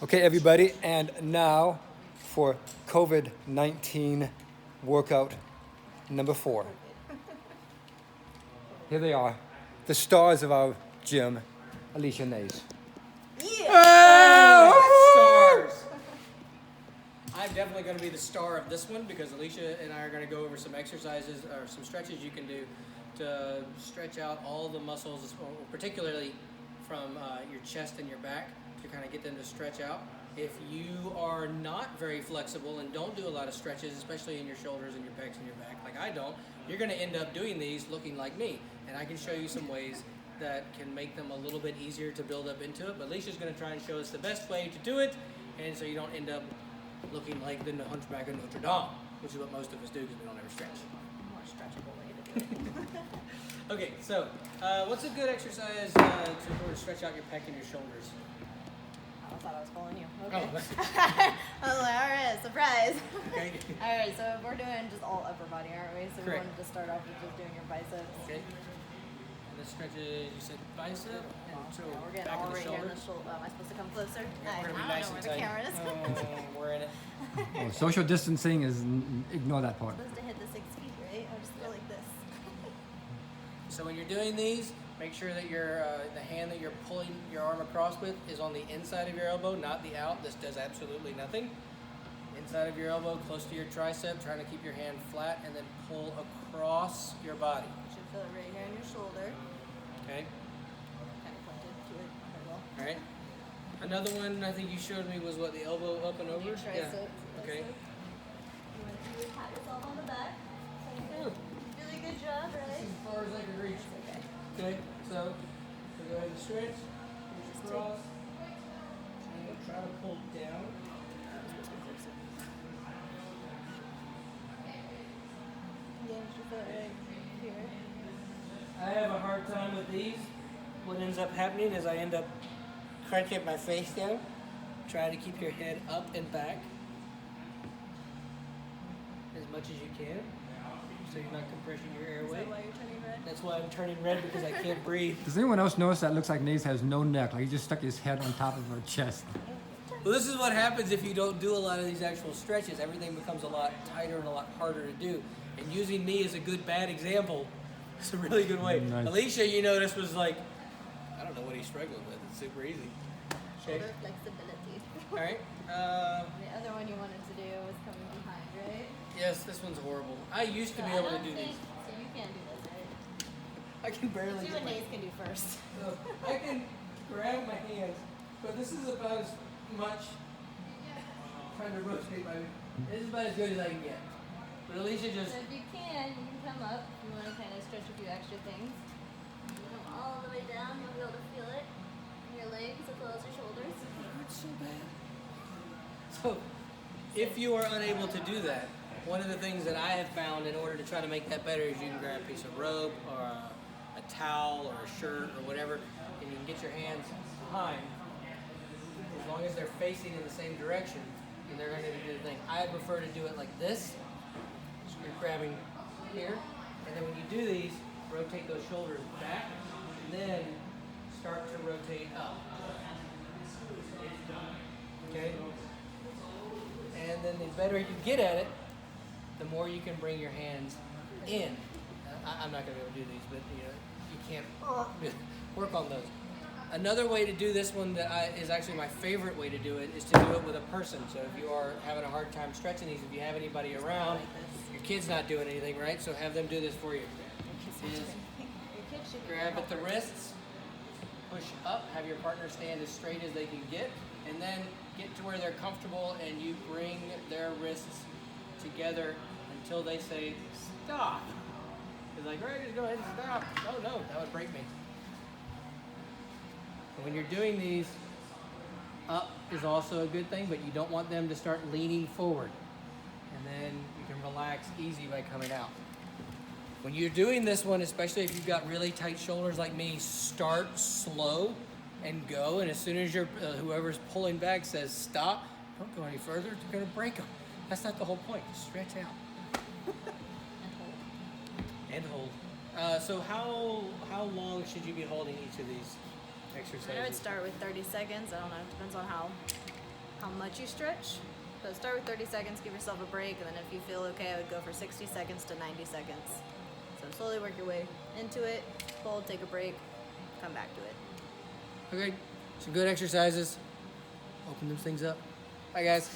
Okay, everybody, and now for COVID-19 workout number 4. Here they are, the stars of our gym, Alisha and Naise. Yeah! Stars! I'm definitely going to be the star of this one because Alisha and I are going to go over some exercises or some stretches you can do to stretch out all the muscles, particularly from your chest and your back, to kind of get them to stretch out. If you are not very flexible and don't do a lot of stretches, especially in your shoulders and your pecs and your back, like I don't, you're going to end up doing these looking like me. And I can show you some ways that can make them a little bit easier to build up into it. But Alicia's going to try and show us the best way to do it, and so you don't end up looking like the Hunchback of Notre Dame, which is what most of us do because we don't ever stretch. More stretchable way to do it. Okay, so what's a good exercise to stretch out your pec and your shoulders? I thought I was calling you. Okay. Oh, I was like, all right, surprise. okay. All right, so we're doing just all upper body, aren't we? So Correct. we wanted to start off with just doing your biceps. Okay. And the stretches, you said bicep, and so Yeah, we're getting back all of the right here in shoulder. the shoulder. Am I supposed to come closer? Yeah, I we're don't gonna be know nice where and the tight. camera is. We're in it. Oh, social distancing is, ignore that part. Supposed to hit the 6 feet, right? I'll just go like this. So when you're doing these, make sure that your the hand that you're pulling your arm across with is on the inside of your elbow, not the out. This does absolutely nothing. Inside of your elbow, close to your tricep, trying to keep your hand flat, and then pull across your body. You should feel it right here in your shoulder. Okay? Kind of pointed to it. Okay, well. All right. Another one I think you showed me was what, the elbow up and over? Your triceps. Yeah. Okay. You want to pat yourself on the back. Ooh. Really good job, This right? is as far as I can reach. Okay. Okay, so go ahead and stretch, push across, and we'll try to pull down. Yeah, you should feel it right here. I have a hard time with these. What ends up happening is I end up crunching my face down, trying to keep your head up and back as much as you can, so you're not compressing your Is airway. that why you're turning red? That's why I'm turning red, because I can't breathe. Does anyone else notice that it looks like Naise has no neck? Like he just stuck his head on top of her chest. Well, this is what happens if you don't do a lot of these actual stretches. Everything becomes a lot tighter and a lot harder to do. And using me as a good bad example is a really good way. Nice. Alicia, you notice, was like, I don't know what he's struggling with. It's super easy. Okay. Shoulder flexibility. All right. The other one you wanted to do was coming behind, right? Yes, this one's horrible. I used to So be I able to don't do think, these. so you can't do this, right? I can barely See get what my... Naise can do first. So I can grab my hands, but this is about as much trying to rotate my... This is about as good as I can get. But Alicia just... So if you can come up. If you want to kind of stretch a few extra things. You come all the way down. You'll be able to feel it in your legs as well as your shoulders. It's so bad. So, if you are unable to do that, one of the things that I have found in order to try to make that better is you can grab a piece of rope or a towel or a shirt or whatever, and you can get your hands behind. As long as they're facing in the same direction, and they're going to do the thing. I prefer to do it like this. So you're grabbing here, and then when you do these, rotate those shoulders back, and then start to rotate up. Okay? And then the better you get at it, the more you can bring your hands in. I'm not going to be able to do these, but you can't work on those. Another way to do this one that is actually my favorite way to do it is to do it with a person. So if you are having a hard time stretching these, if you have anybody around, your kid's not doing anything, right? So have them do this for you. Your kids should be Grab at the helping. wrists, push up, have your partner stand as straight as they can get, and then get to where they're comfortable and you bring their wrists together until they say, stop. It's like, right, just go ahead and stop. Oh no, that would break me. And when you're doing these, up is also a good thing, but you don't want them to start leaning forward. And then you can relax easy by coming out. When you're doing this one, especially if you've got really tight shoulders like me, start slow and go. And as soon as you're, whoever's pulling back says stop, don't go any further. You're going to break them. That's not the whole point. Just stretch out. And hold. So how long should you be holding each of these I would exercises? start with 30 seconds. I don't know. It depends on how how much you stretch. So start with 30 seconds, give yourself a break, and then if you feel okay, I would go for 60 seconds to 90 seconds. So slowly work your way into it, hold, take a break, come back to it. Okay, some good exercises. Open those things up. Bye, guys.